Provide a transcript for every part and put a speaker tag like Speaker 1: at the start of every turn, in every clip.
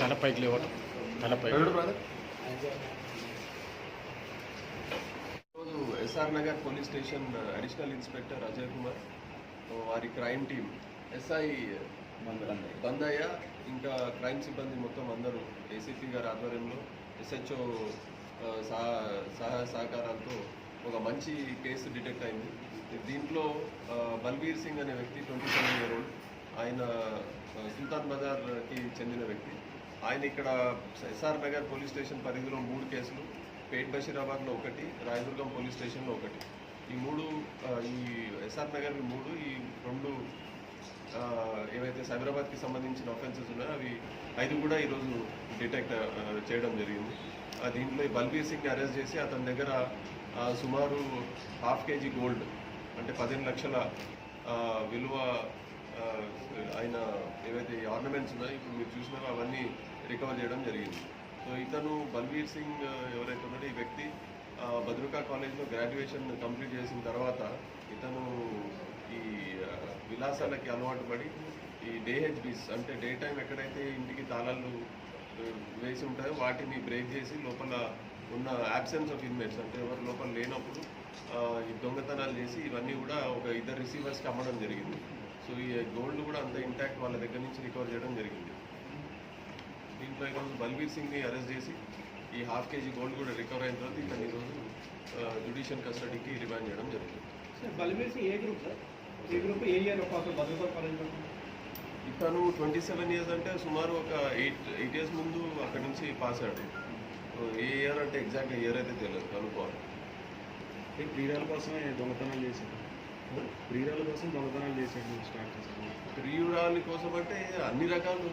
Speaker 1: తలపైకి లేవటం తలపై
Speaker 2: SR Nagar police station additional inspector Ajay Kumar వారి క్రైమ్ టీం ఎస్ఐ బందయ్య ఇంకా క్రైమ్ సిబ్బంది మొత్తం అందరూ ఏసీపీ గారి ఆధ్వర్యంలో ఎస్హెచ్ఓ సహకారాలతో ఒక మంచి కేసు డిటెక్ట్ అయింది. దీంట్లో బల్బీర్ సింగ్ అనే వ్యక్తి 27 year old, ఆయన సుల్తాన్ బజార్కి చెందిన వ్యక్తి. ఆయన ఇక్కడ ఎస్ఆర్ నగర్ పోలీస్ స్టేషన్ పరిధిలో 3 కేసులు, పేట్ బషీరాబాద్లో 1, రాయదుర్గం పోలీస్ స్టేషన్లో 1, ఈ 3 ఈ ఎస్ఆర్ నగర్ 3, ఈ 2 ఏవైతే సైబరాబాద్కి సంబంధించిన ఆఫెన్సెస్ ఉన్నాయో అవి 5 కూడా ఈరోజు డిటెక్ట్ చేయడం జరిగింది. దీంట్లో ఈ బల్బీర్ సింగ్ని అరెస్ట్ చేసి అతని దగ్గర సుమారు 1/2 kg గోల్డ్ అంటే 15 లక్షల విలువ ఆయన ఏవైతే ఆర్నమెంట్స్ ఉన్నాయో ఇప్పుడు మీరు చూసినారో అవన్నీ రికవర్ చేయడం జరిగింది. సో ఇతను బల్బీర్ సింగ్ ఎవరైతే ఉన్నాడో ఈ వ్యక్తి భద్రకా కాలేజ్లో గ్రాడ్యుయేషన్ కంప్లీట్ చేసిన తర్వాత ఇతను ఈ విలాసాలకి అలవాటు పడి ఈ డేహెచ్బీస్ అంటే డే టైం ఎక్కడైతే ఇంటికి తాళాలు వేసి ఉంటాయో వాటిని బ్రేక్ చేసి లోపల ఉన్న యాబ్సెన్స్ ఆఫ్ ఇన్మేట్స్ అంటే ఎవరు లోపల లేనప్పుడు ఈ దొంగతనాలు చేసి ఇవన్నీ కూడా ఒక 2 రిసీవర్స్కి అమ్మడం జరిగింది. సో ఈ గోల్డ్ కూడా అంత ఇంటాక్ట్ వాళ్ళ దగ్గర నుంచి రికవర్ చేయడం జరిగింది. దీంట్లో ఈరోజు బల్బీర్ సింగ్ని అరెస్ట్ చేసి ఈ 1/2 kg గోల్డ్ కూడా రికవర్ అయిన తర్వాత ఇతను ఈరోజు జ్యుడిషియల్ కస్టడీకి రిమాండ్ చేయడం జరిగింది.
Speaker 3: బల్బీర్ సింగ్ ఏ గ్రూప్ సార్? ఏ గ్రూప్ ఏ ఇయర్ భద్రతా కాలేజ్?
Speaker 2: ఇతను 27 years అంటే సుమారు ఒక 8 years ముందు అక్కడి నుంచి పాస్ అయ్యాడు. ఏ ఇయర్ అంటే ఎగ్జాక్ట్ ఇయర్ అయితే తెలియదు, కనుక్కోవాలి.
Speaker 1: క్రీడల కోసమే దొంగతనాలు చేశాడు, క్రీడల కోసం దొంగతనాలు చేశాడు స్టార్ట్ చేశాడు.
Speaker 2: ప్రియురాలి కోసం అంటే అన్ని రకాలు,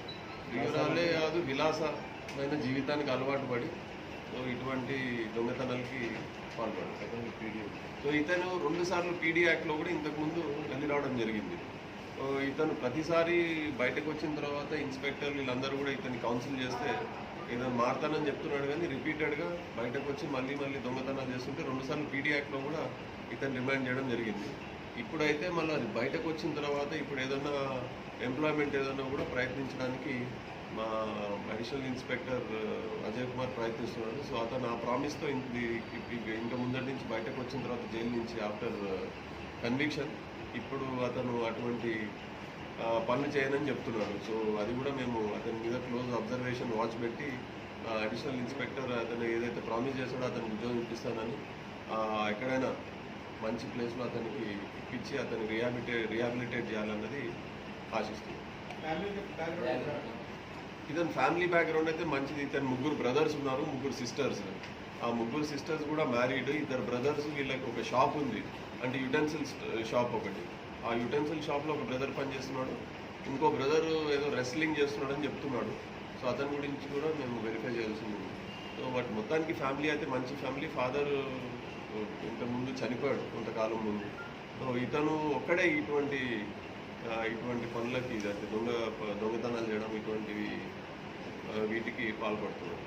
Speaker 2: ప్రియురాలే కాదు విలాసమైన జీవితానికి అలవాటు పడి సో ఇటువంటి దొంగతనాలకి పాల్పడ్డాడు. సో ఇతను 2 సార్లు పీడీ యాక్ట్లో కూడా ఇంతకుముందు వెళ్ళి రావడం జరిగింది. ఇతను ప్రతిసారి బయటకు వచ్చిన తర్వాత ఇన్స్పెక్టర్లు వీళ్ళందరూ కూడా ఇతన్ని కౌన్సిల్ చేస్తే ఇతను మారుతానని చెప్తున్నాడు, కానీ రిపీటెడ్గా బయటకు వచ్చి మళ్ళీ దొంగతనాలు చేస్తుంటే 2 సార్లు పీడీ యాక్ట్లో కూడా ఇతను రిమాండ్ చేయడం జరిగింది. ఇప్పుడైతే మళ్ళీ అది బయటకు వచ్చిన తర్వాత ఇప్పుడు ఏదైనా ఎంప్లాయ్మెంట్ ఏదైనా కూడా ప్రయత్నించడానికి మా అడిషనల్ ఇన్స్పెక్టర్ అజయ్ కుమార్ ప్రయత్నిస్తున్నాడు. సో అతను ఆ ప్రామిస్తో ఇంకా ముందటి నుంచి బయటకు వచ్చిన తర్వాత జైలు నుంచి ఆఫ్టర్ కన్విక్షన్ ఇప్పుడు అతను అటువంటి పనులు చేయనని చెప్తున్నాడు. సో అది కూడా మేము అతని మీద క్లోజ్ అబ్జర్వేషన్ వాచ్ పెట్టి అడిషనల్ ఇన్స్పెక్టర్ అతను ఏదైతే ప్రామిస్ చేశాడో అతనికి ఉద్యోగం ఇప్పిస్తానని ఎక్కడైనా మంచి ప్లేస్లో అతనికి ఇప్పించి అతన్ని రిహాబిలిటేట్ చేయాలన్నది ఆశిస్తుంది. ఇతని ఫ్యామిలీ బ్యాక్గ్రౌండ్ అయితే మంచిది. ఇతను 3 brothers ఉన్నారు, 3 sisters. ఆ 3 sisters కూడా మ్యారీడ్. 2 brothers వీళ్ళకి ఒక షాప్ ఉంది, అంటే యుటెన్సిల్స్ షాప్ ఒకటి. ఆ యుటెన్సిల్ షాప్లో ఒక బ్రదర్ పనిచేస్తున్నాడు, ఇంకో బ్రదర్ ఏదో రెస్లింగ్ చేస్తున్నాడు అని చెప్తున్నాడు. సో అతని గురించి కూడా మేము వెరిఫై చేయాల్సింది. సో బట్ మొత్తానికి ఫ్యామిలీ అయితే మంచి ఫ్యామిలీ. ఫాదర్ ఇంతకుముందు చనిపోయాడు కొంతకాలం ముందు. సో ఇతను ఒక్కడే ఇటువంటి పనులకి అంటే దొంగతనాలు చేయడం ఇటువంటివి వీటికి పాల్పడుతున్నాడు.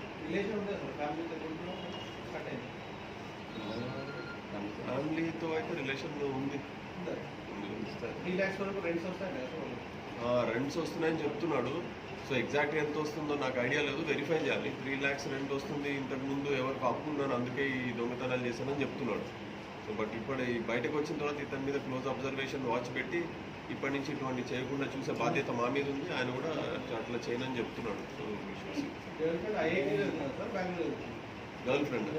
Speaker 2: ఫ్యామిలీతో అయితే రిలేషన్ ఉంది. రెంట్స్ వస్తున్నాయని చెప్తున్నాడు. సో ఎగ్జాక్ట్గా ఎంత వస్తుందో నాకు ఐడియా లేదు, వెరిఫై చేయాలి. 3 lakhs రెంట్ వస్తుంది, ఇంతకుముందు ఎవరికి అప్పుకున్నాను అందుకే ఈ దొంగతనాలు చేశానని చెప్తున్నాడు. సో బట్ ఇప్పుడు బయటకు వచ్చిన తర్వాత ఇతని మీద క్లోజ్ అబ్జర్వేషన్ వాచ్ పెట్టి ఇప్పటి నుంచి ఇటువంటి చేయకుండా చూసే బాధ్యత మా మీద ఉంది. ఆయన కూడా అట్లా చేయనని చెప్తున్నాడు. So girl friend